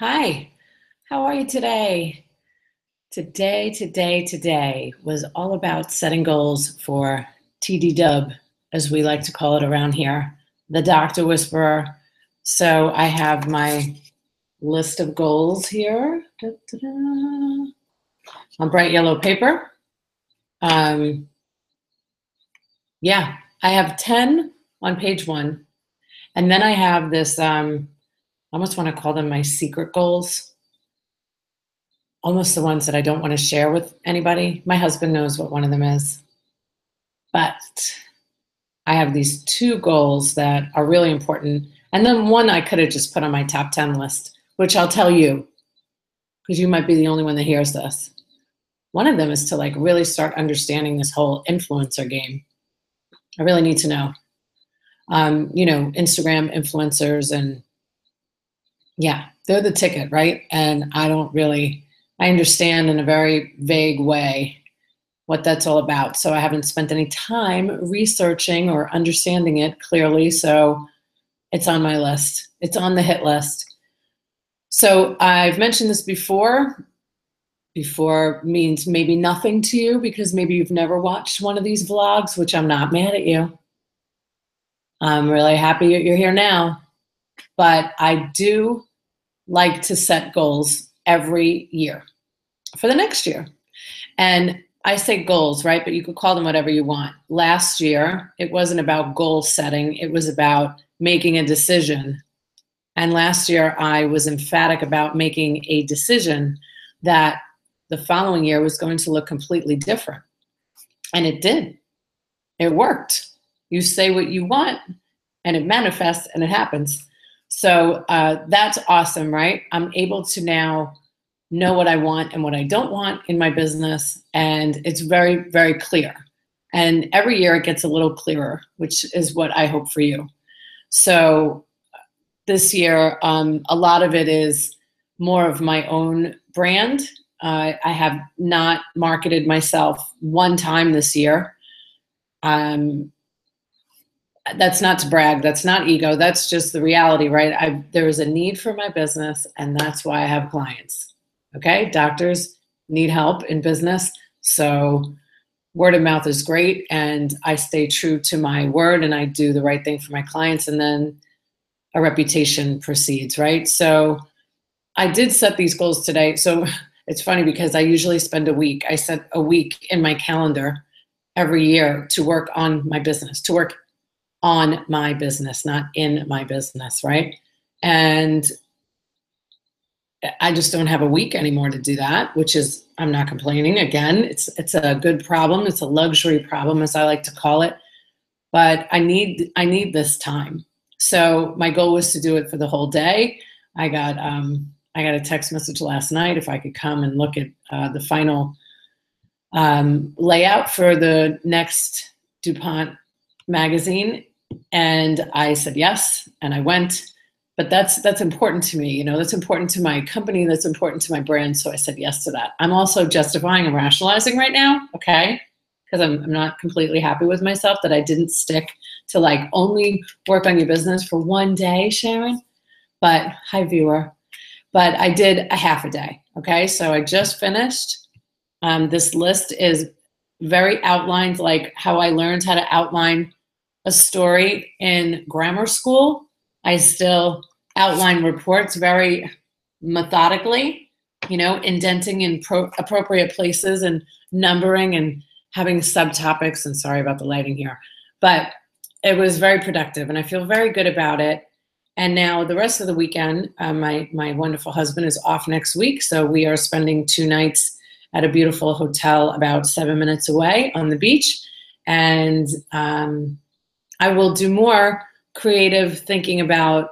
Hi, how are you today? Today was all about setting goals for TD Dub, as we like to call it around here, the Doctor Whisperer. So I have my list of goals here on bright yellow paper. Um, yeah, I have 10 on page one. And then I have this, I almost want to call them my secret goals. Almost the ones that I don't want to share with anybody. My husband knows what one of them is. But I have these two goals that are really important. And then one I could have just put on my top 10 list, which I'll tell you, because you might be the only one that hears this. One of them is to really start understanding this whole influencer game. I really need to know. Instagram influencers, and yeah, they're the ticket, right? And I understand in a very vague way what that's all about. So I haven't spent any time researching or understanding it clearly. So it's on my list. It's on the hit list. So I've mentioned this before. Before means maybe nothing to you because maybe you've never watched one of these vlogs, which I'm not mad at you. I'm really happy you're here now. But I do like to set goals every year for the next year. And I say goals, right? But you could call them whatever you want. Last year, it wasn't about goal setting. It was about making a decision. And last year, I was emphatic about making a decision that the following year was going to look completely different. And it did. It worked. You say what you want, and it manifests, and it happens. So that's awesome, right? I'm able to now know what I want and what I don't want in my business. And it's very, very clear. And every year it gets a little clearer, which is what I hope for you. So this year, a lot of it is more of my own brand. I have not marketed myself one time this year. That's not to brag. That's not ego. That's just the reality, right? There is a need for my business, and that's why I have clients. Okay, doctors need help in business, so word of mouth is great, and I stay true to my word, and I do the right thing for my clients, and then a reputation proceeds, right? So I did set these goals today. So it's funny because I usually spend a week. I set a week in my calendar every year to work on my business, to work on my business, not in my business, right? And I just don't have a week anymore to do that, which is, I'm not complaining. Again, it's a good problem. It's a luxury problem, as I like to call it. But I need this time. So my goal was to do it for the whole day. I got a text message last night if I could come and look at the final layout for the next DuPont magazine. And I said yes, and I went. But that's important to me, that's important to my company, that's important to my brand. So I said yes to that. I'm also justifying and rationalizing right now, okay? Because I'm not completely happy with myself that I didn't stick to only work on your business for one day, Sharon. But hi, viewer. But I did a half a day, okay? So I just finished. This list is very outlined, like how I learned how to outline a story in grammar school. I still outline reports very methodically, indenting in appropriate places and numbering and having subtopics. And sorry about the lighting here, but it was very productive and I feel very good about it. And now the rest of the weekend, my wonderful husband is off next week. So we are spending 2 nights at a beautiful hotel about 7 minutes away on the beach. And I will do more creative thinking about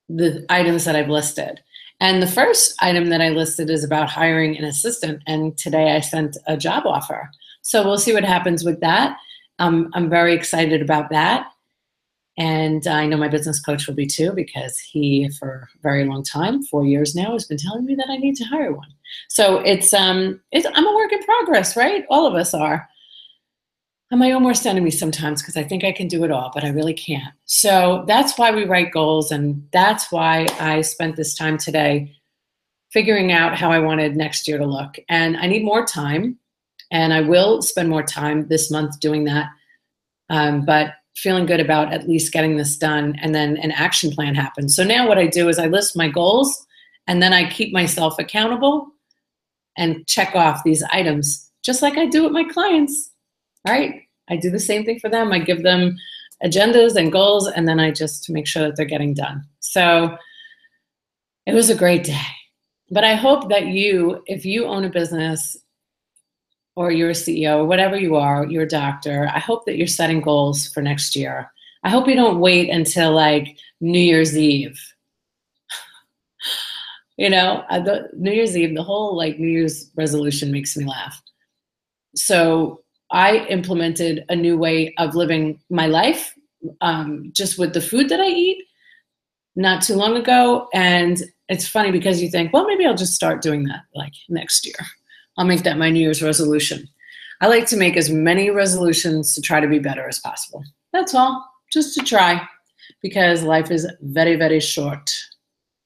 the items that I've listed. And the first item that I listed is about hiring an assistant. And today I sent a job offer. So we'll see what happens with that. I'm very excited about that. And I know my business coach will be too, because he, for a very long time, 4 years now, has been telling me that I need to hire one. So I'm a work in progress, right? All of us are. I'm my own worst enemy sometimes because I think I can do it all, but I really can't. So that's why we write goals, and that's why I spent this time today figuring out how I wanted next year to look. And I need more time, and I will spend more time this month doing that. But feeling good about at least getting this done, and then an action plan happens. So now what I do is I list my goals, and then I keep myself accountable and check off these items, just like I do with my clients, right? I do the same thing for them. I give them agendas and goals, and then I just make sure that they're getting done. So it was a great day. But I hope that you, if you own a business or you're a CEO or whatever you are, you're a doctor, I hope that you're setting goals for next year. I hope you don't wait until like New Year's Eve. You know, the New Year's Eve, the whole like New Year's resolution makes me laugh. So I implemented a new way of living my life, just with the food that I eat not too long ago. And it's funny because you think, well, maybe I'll just start doing that like next year. I'll make that my New Year's resolution. I like to make as many resolutions to try to be better as possible. That's all, just to try, because life is very, very short.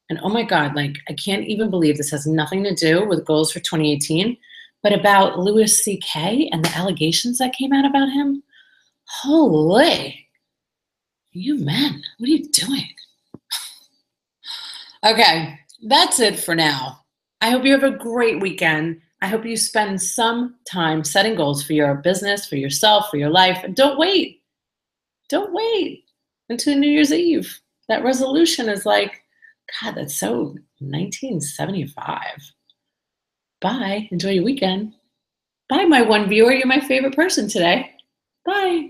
And oh my God, like I can't even believe this has nothing to do with goals for 2018, but about Louis C.K. and the allegations that came out about him. Holy, you men, what are you doing? Okay, that's it for now. I hope you have a great weekend. I hope you spend some time setting goals for your business, for yourself, for your life. And don't wait. Don't wait until New Year's Eve. That resolution is like, God, that's so 1975. Bye. Enjoy your weekend. Bye, my one viewer. You're my favorite person today. Bye.